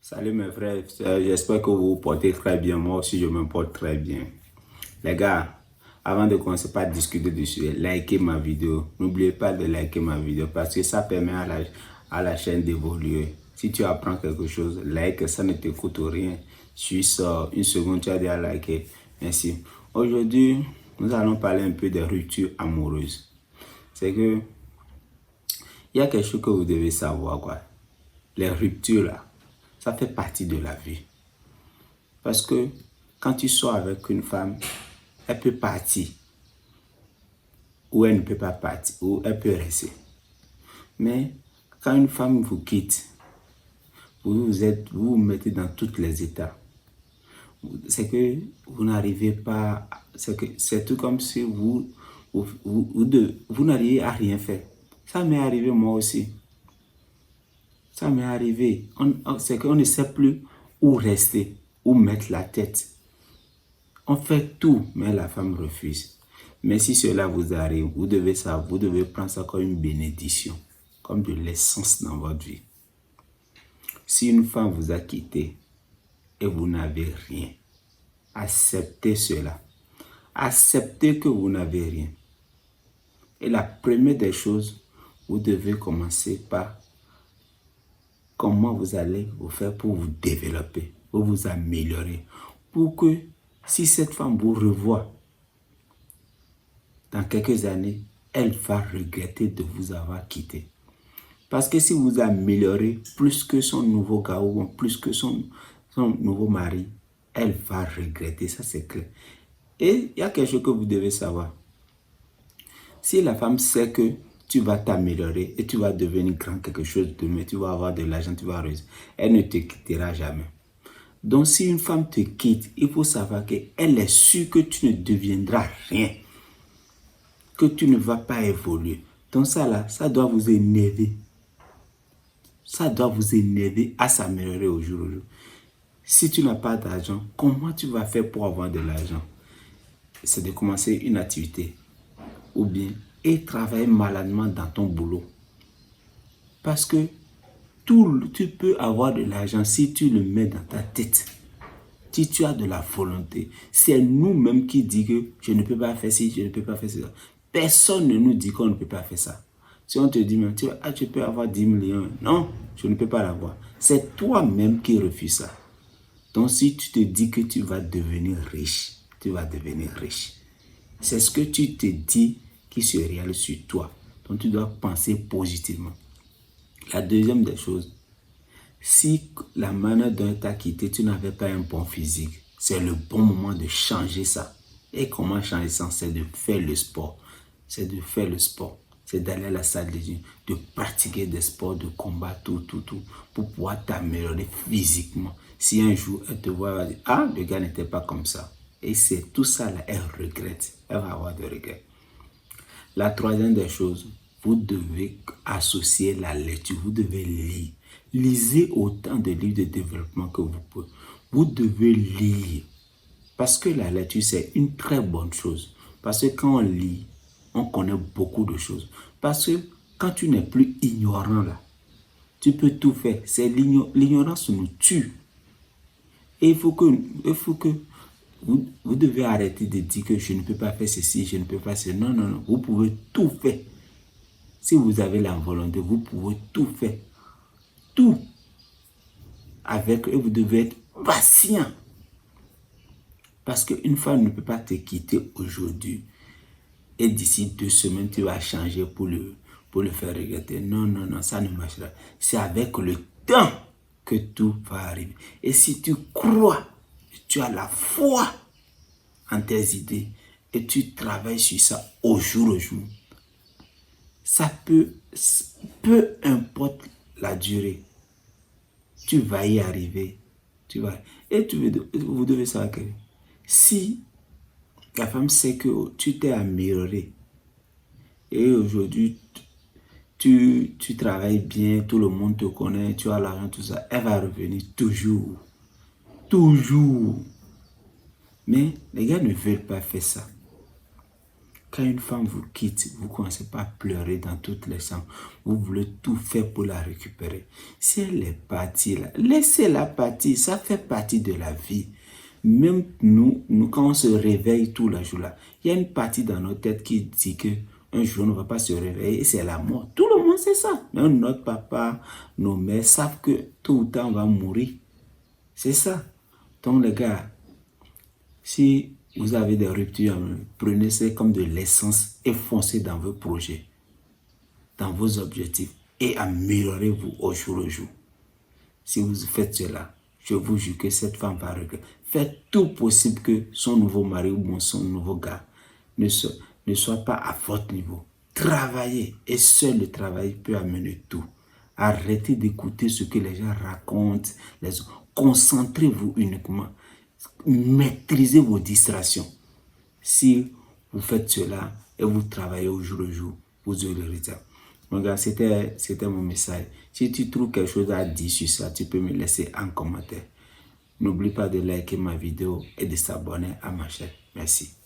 Salut mes frères et sœurs, j'espère que vous vous portez très bien. Moi aussi, je me porte très bien. Les gars, avant de commencer par discuter dessus, likez ma vidéo. N'oubliez pas de liker ma vidéo parce que ça permet à la chaîne d'évoluer. Si tu apprends quelque chose, like, ça ne te coûte rien. Juste une seconde, tu as déjà liké. Merci. Aujourd'hui, nous allons parler un peu des ruptures amoureuses. C'est que il y a quelque chose que vous devez savoir, quoi. Les ruptures, là, ça fait partie de la vie. Parce que quand tu sors avec une femme, elle peut partir. Ou elle ne peut pas partir. Ou elle peut rester. Mais quand une femme vous quitte, vous vous mettez dans tous les états. C'est que vous n'arrivez pas... C'est tout comme si vous n'arrivez à rien faire. Ça m'est arrivé moi aussi. Ça m'est arrivé. C'est qu'on ne sait plus où rester, où mettre la tête. On fait tout, mais la femme refuse. Mais si cela vous arrive, vous devez prendre ça comme une bénédiction, comme de l'essence dans votre vie. Si une femme vous a quitté et vous n'avez rien, acceptez cela. Acceptez que vous n'avez rien. Et la première des choses, vous devez commencer par comment vous allez vous faire pour vous développer, pour vous améliorer, pour que si cette femme vous revoit dans quelques années, elle va regretter de vous avoir quitté. Parce que si vous améliorez plus que son nouveau gars ou plus que son nouveau mari, elle va regretter, ça c'est clair. Et il y a quelque chose que vous devez savoir. Si la femme sait que tu vas t'améliorer et tu vas devenir grand quelque chose demain, tu vas avoir de l'argent, tu vas réussir, elle ne te quittera jamais. Donc si une femme te quitte, il faut savoir qu'elle est sûre que tu ne deviendras rien, que tu ne vas pas évoluer. Donc ça là, ça doit vous énerver. Ça doit vous énerver à s'améliorer au jour au jour. Si tu n'as pas d'argent, comment tu vas faire pour avoir de l'argent? C'est de commencer une activité ou bien et travailler maladement dans ton boulot. Parce que tu peux avoir de l'argent si tu le mets dans ta tête. Si tu as de la volonté. C'est nous-mêmes qui disons que je ne peux pas faire ci, je ne peux pas faire ça. Personne ne nous dit qu'on ne peut pas faire ça. Si on te dit, tu peux avoir 10 millions. Non, je ne peux pas l'avoir. C'est toi-même qui refuses ça. Donc si tu te dis que tu vas devenir riche, tu vas devenir riche. C'est ce que tu te dis qui se réalise sur toi. Donc tu dois penser positivement. La deuxième des choses, si la manière dont tu as quitté, tu n'avais pas un bon physique, c'est le bon moment de changer ça. Et comment changer ça? C'est de faire le sport. C'est de faire le sport. C'est d'aller à la salle de gym, de pratiquer des sports, de combat, tout, pour pouvoir t'améliorer physiquement. Si un jour, elle te voit, elle va dire, ah, le gars n'était pas comme ça. Et c'est tout ça, là, elle regrette. Elle va avoir des regrets. La troisième des choses, vous devez associer la lecture. Vous devez lire. Lisez autant de livres de développement que vous pouvez. Vous devez lire. Parce que la lecture, c'est une très bonne chose. Parce que quand on lit, on connaît beaucoup de choses. Parce que quand tu n'es plus ignorant là, tu peux tout faire. C'est l'ignorance nous tue. Et il faut que vous devez arrêter de dire que je ne peux pas faire ceci, je ne peux pas faire ceci. Non, non, non. Vous pouvez tout faire. Si vous avez la volonté, vous pouvez tout faire. Tout. Et vous devez être patient. Parce qu'une femme ne peut pas te quitter aujourd'hui. Et d'ici 2 semaines, tu vas changer pour le faire regretter. Non, non, non, ça ne marchera pas. C'est avec le temps que tout va arriver. Et si tu crois, tu as la foi en tes idées et tu travailles sur ça au jour, ça peu importe la durée, tu vas y arriver. Et vous devez savoir que si la femme sait que tu t'es amélioré et aujourd'hui tu travailles bien, tout le monde te connaît, tu as l'argent, tout ça, elle va revenir toujours. Toujours. Mais les gars ne veulent pas faire ça. Quand une femme vous quitte, vous ne commencez pas à pleurer dans toutes les chambres. Vous voulez tout faire pour la récupérer. Si elle est partie là, laissez-la partir. Ça fait partie de la vie. Même nous, quand on se réveille tous les jours là, il y a une partie dans notre tête qui dit que un jour on ne va pas se réveiller et c'est la mort. Tout le monde sait ça. Même notre papa, nos mères savent que tôt ou tard on va mourir. C'est ça. Donc les gars, si vous avez des ruptures, prenez ça comme de l'essence et foncez dans vos projets, dans vos objectifs et améliorez-vous au jour le jour. Si vous faites cela, je vous jure que cette femme va regretter. Faites tout possible que son nouveau mari ou son nouveau gars ne soit pas à votre niveau. Travaillez et seul le travail peut amener tout. Arrêtez d'écouter ce que les gens racontent. Concentrez-vous uniquement. Maîtrisez vos distractions. Si vous faites cela et vous travaillez au jour le jour, vous aurez le résultat. Mon gars, c'était mon message. Si tu trouves quelque chose à dire sur ça, tu peux me laisser en commentaire. N'oublie pas de liker ma vidéo et de s'abonner à ma chaîne. Merci.